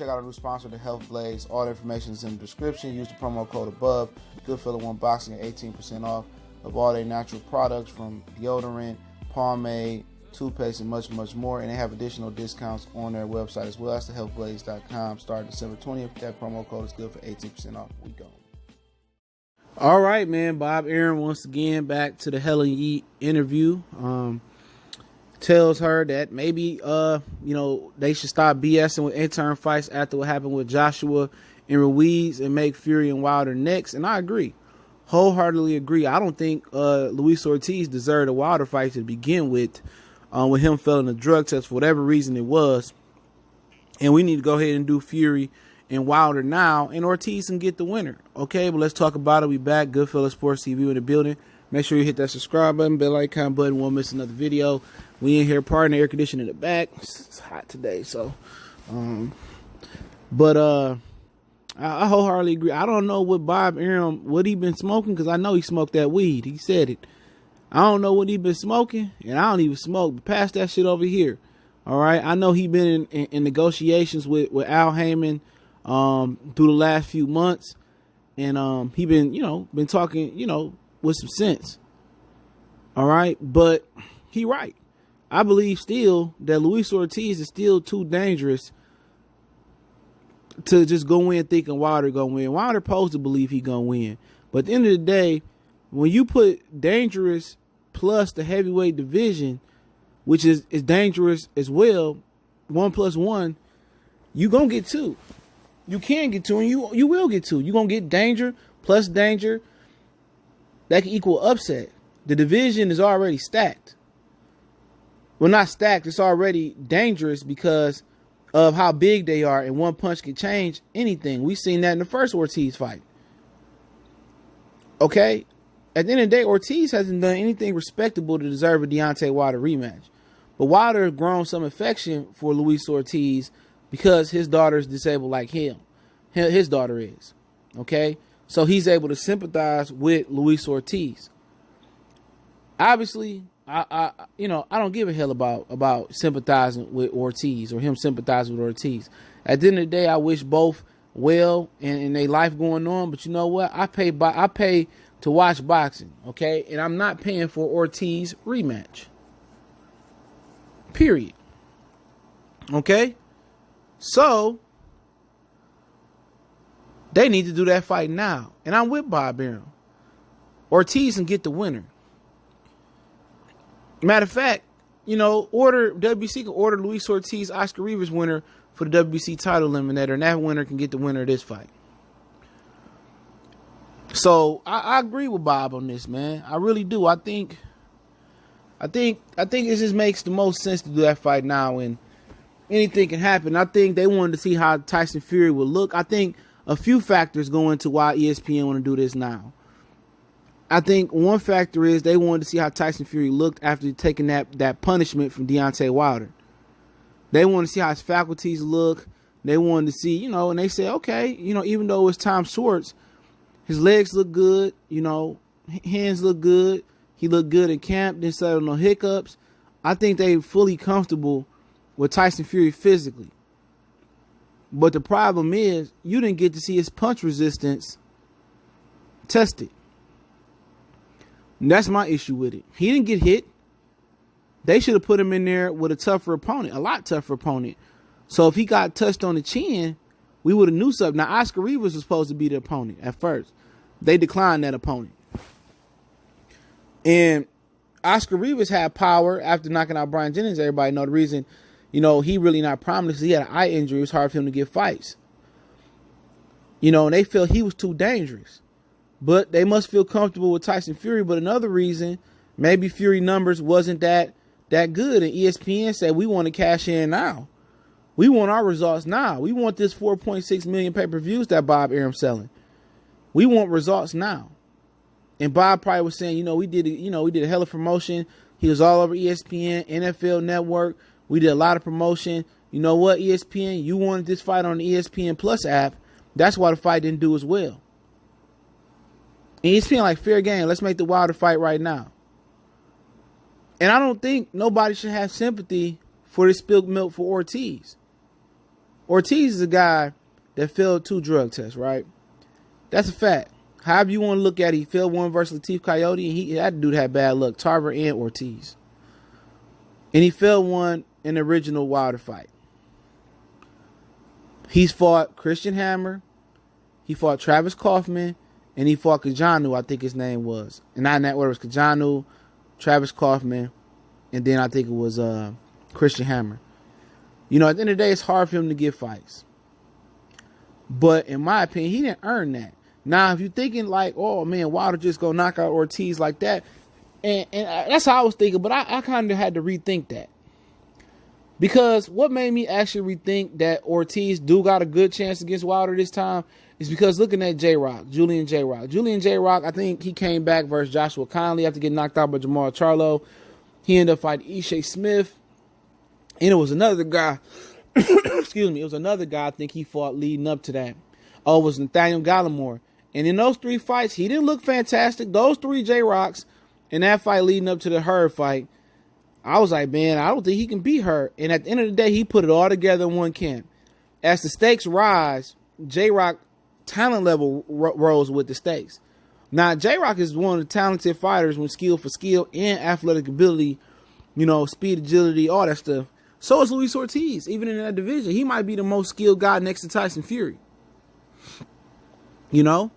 check out our new sponsor, the Health Blaze. All the information is in the description. Use the promo code above. Goodfellow One Boxing at 18% off of all their natural products, from deodorant, pomade, toothpaste, and much, much more. And they have additional discounts on their website as well. That's thehealthblaze.com. Starting December 20th. That promo code is good for 18% off. We go. All right, man. Bob Arum once again back to the Helen Yeet interview. Tells her that maybe they should stop BSing with interim fights after what happened with Joshua and Ruiz and make Fury and Wilder next. And I agree. Wholeheartedly agree. I don't think Luis Ortiz deserved a Wilder fight to begin with him failing a drug test for whatever reason it was. And we need to go ahead and do Fury and Wilder now, and Ortiz can get the winner. Okay, but let's talk about it. We back. Goodfellow Sports TV in the building. Make sure you hit that subscribe button, bell icon button. Won't miss another video. We in here partying, the air conditioning in the back. It's hot today, so. I wholeheartedly agree. I don't know what Bob Arum, what he been smoking, because I know he smoked that weed. He said it. I don't know what he been smoking, and I don't even smoke. But pass that shit over here. All right. I know he been in negotiations with Al Heyman through the last few months, and he been talking with some sense. All right, but he right. I believe still that Luis Ortiz is still too dangerous to just go in thinking Wilder gonna win. Wilder supposed to believe he gonna win, but at the end of the day, when you put dangerous plus the heavyweight division, which is dangerous as well, 1 + 1, you gonna get 2. You can get 2, and you will get 2. You gonna get danger plus danger. That can equal upset. The division is already stacked. Well, not stacked. It's already dangerous because of how big they are, and one punch can change anything. We seen that in the first Ortiz fight. Okay? At the end of the day, Ortiz hasn't done anything respectable to deserve a Deontay Wilder rematch. But Wilder has grown some affection for Luis Ortiz because his daughter is disabled like him. His daughter is. Okay? So he's able to sympathize with Luis Ortiz. Obviously, I don't give a hell about sympathizing with Ortiz or him sympathizing with Ortiz. At the end of the day, I wish both well and their life going on. But you know what? I pay to watch boxing, okay? And I'm not paying for Ortiz rematch. Period. Okay? So they need to do that fight now. And I'm with Bob Arum. Ortiz can get the winner. Matter of fact, WBC can order Luis Ortiz, Oscar Rivas winner for the WBC title eliminator, and that winner can get the winner of this fight. So I agree with Bob on this, man. I really do. I think it just makes the most sense to do that fight now, and anything can happen. I think they wanted to see how Tyson Fury would look. I think a few factors go into why ESPN want to do this now. I think one factor is they wanted to see how Tyson Fury looked after taking that punishment from Deontay Wilder. They wanted to see how his faculties look. They wanted to see, and they said, okay, even though it's Tom Schwartz, his legs look good, hands look good. He looked good in camp, didn't settle no hiccups. I think they fully comfortable with Tyson Fury physically. But the problem is you didn't get to see his punch resistance tested. And that's my issue with it. He didn't get hit. They should have put him in there with a tougher opponent, a lot tougher opponent. So if he got touched on the chin, we would have knew something. Now, Oscar Rivas was supposed to be the opponent at first. They declined that opponent. And Oscar Rivas had power after knocking out Brian Jennings. Everybody know the reason, he really not prominent. He had an eye injury. It was hard for him to get fights. And they felt he was too dangerous. But they must feel comfortable with Tyson Fury. But another reason, maybe Fury numbers wasn't that good. And ESPN said, we want to cash in now. We want our results now. We want this 4.6 million pay-per-views that Bob Arum's selling. We want results now. And Bob probably was saying, we did a hell of promotion. He was all over ESPN, NFL Network. We did a lot of promotion. You know what, ESPN? You wanted this fight on the ESPN Plus app. That's why the fight didn't do as well. And ESPN like, fair game. Let's make the Wilder fight right now. And I don't think nobody should have sympathy for this spilled milk for Ortiz. Ortiz is a guy that failed 2 drug tests, right? That's a fact. However you want to look at it, he failed one versus Latif Coyote, and that dude had bad luck, Tarver and Ortiz. And he failed one in the original Wilder fight. He's fought Christian Hammer, he fought Travis Kaufman, and he fought Kajanu, I think his name was. And not in that order, it was Kajanu, Travis Kaufman, and then I think it was Christian Hammer. You know, at the end of the day, it's hard for him to get fights. But in my opinion, he didn't earn that. Now, if you're thinking like, oh man, Wilder just gonna knock out Ortiz like that, and that's how I was thinking, but I kind of had to rethink that. Because what made me actually rethink that Ortiz do got a good chance against Wilder this time is because looking at Julian J. Rock, I think he came back versus Joshua Conley after getting knocked out by Jamal Charlo. He ended up fighting Ishe Smith. And it was another guy, excuse me, it was another guy I think he fought leading up to that. Oh, it was Nathaniel Gallimore. And in those 3 fights, he didn't look fantastic. Those 3 J-Rocks in that fight leading up to the Hurd fight, I was like, man, I don't think he can beat her. And at the end of the day, he put it all together in one camp. As the stakes rise, J-Rock talent level rose with the stakes. Now, J-Rock is one of the talented fighters when skill for skill and athletic ability, you know, speed, agility, all that stuff. So is Luis Ortiz, even in that division. He might be the most skilled guy next to Tyson Fury. You know?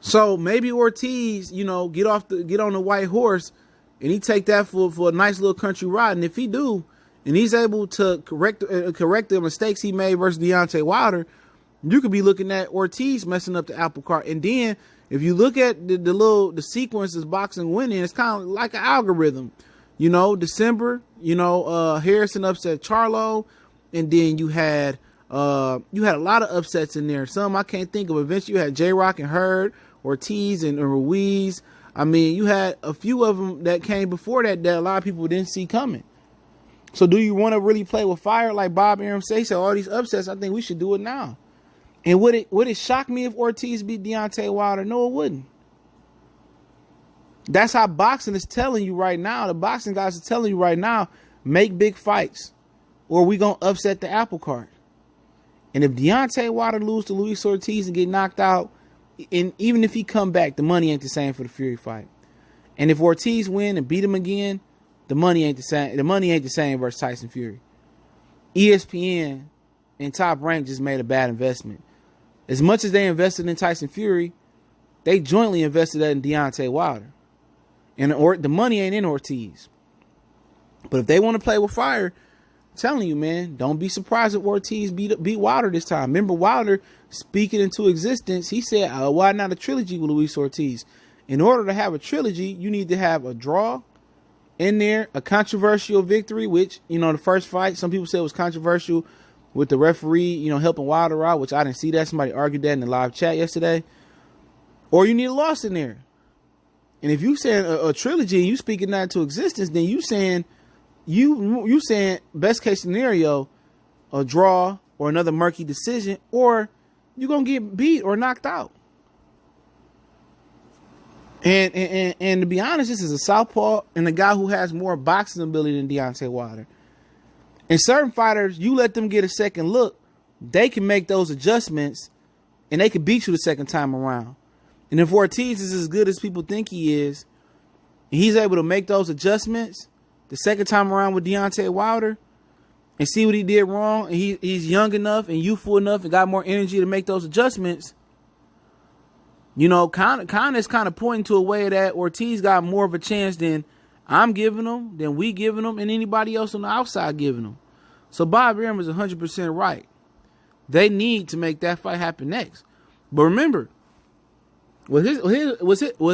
So maybe Ortiz, you know, get on the white horse and he take that for a nice little country ride. And if he do, and he's able to correct the mistakes he made versus Deontay Wilder, you could be looking at Ortiz messing up the apple cart. And then if you look at the sequences boxing winning, it's kind of like an algorithm. You know, December, you know, Harrison upset Charlo, and then you had a lot of upsets in there. Some I can't think of. Eventually, you had J-Rock and Hurd, Ortiz and Ruiz. I mean, you had a few of them that came before that a lot of people didn't see coming. So, do you want to really play with fire like Bob Arum say? So, all these upsets, I think we should do it now. And would it shock me if Ortiz beat Deontay Wilder? No, it wouldn't. That's how boxing is telling you right now. The boxing guys are telling you right now, make big fights or we going to upset the apple cart. And if Deontay Wilder lose to Luis Ortiz and get knocked out, and even if he come back, the money ain't the same for the Fury fight. And if Ortiz win and beat him again, the money ain't the same. The money ain't the same versus Tyson Fury. ESPN and Top Rank just made a bad investment. As much as they invested in Tyson Fury, they jointly invested in Deontay Wilder. And the money ain't in Ortiz. But if they want to play with fire, I'm telling you, man, don't be surprised if Ortiz beat Wilder this time. Remember Wilder speaking into existence, he said, why not a trilogy with Luis Ortiz? In order to have a trilogy, you need to have a draw in there, a controversial victory, which, you know, the first fight, some people said was controversial with the referee, you know, helping Wilder out, which I didn't see that. Somebody argued that in the live chat yesterday. Or you need a loss in there. And if you saying a trilogy and you speaking that into existence, then you saying best case scenario, a draw or another murky decision, or you're gonna get beat or knocked out. And to be honest, this is a southpaw and a guy who has more boxing ability than Deontay Wilder. And certain fighters, you let them get a second look, they can make those adjustments and they can beat you the second time around. And if Ortiz is as good as people think he is, and he's able to make those adjustments the second time around with Deontay Wilder and see what he did wrong, and he's young enough and youthful enough and got more energy to make those adjustments, you know, kind of pointing to a way that Ortiz got more of a chance than I'm giving him, than we giving him, and anybody else on the outside giving him. So Bob Arum is 100% right. They need to make that fight happen next. But remember, with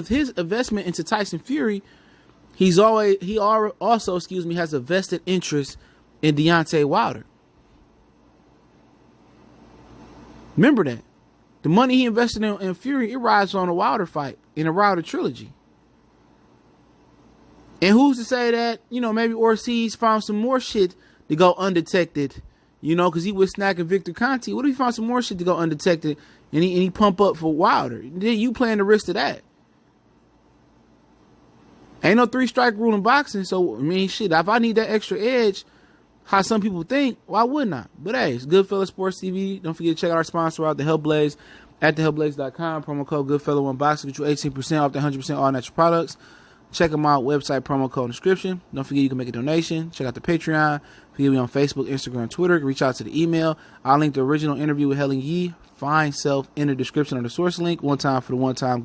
his investment into Tyson Fury, he also has a vested interest in Deontay Wilder. Remember that. The money he invested in Fury, it rides on a Wilder fight, in a Wilder trilogy. And who's to say that, you know, maybe Ortiz found some more shit to go undetected, you know, because he was snacking Victor Conti. What if he found some more shit to go undetected and he pump up for Wilder? Then you playing the risk of that. Ain't no 3-strike rule in boxing, so, I mean, shit, if I need that extra edge, how some people think, why wouldn't I? But hey, it's Goodfellas Sports TV. Don't forget to check out our sponsor out, the Hellblaze, at thehellblaze.com. Promo code Goodfellow1Box to get you 18% off the 100% all natural products. Check them out. Website, promo code, description. Don't forget you can make a donation. Check out the Patreon. Forget me on Facebook, Instagram, Twitter. Reach out to the email. I'll link the original interview with Helen Yee, Fine Self, in the description or the source link. One time for the one time.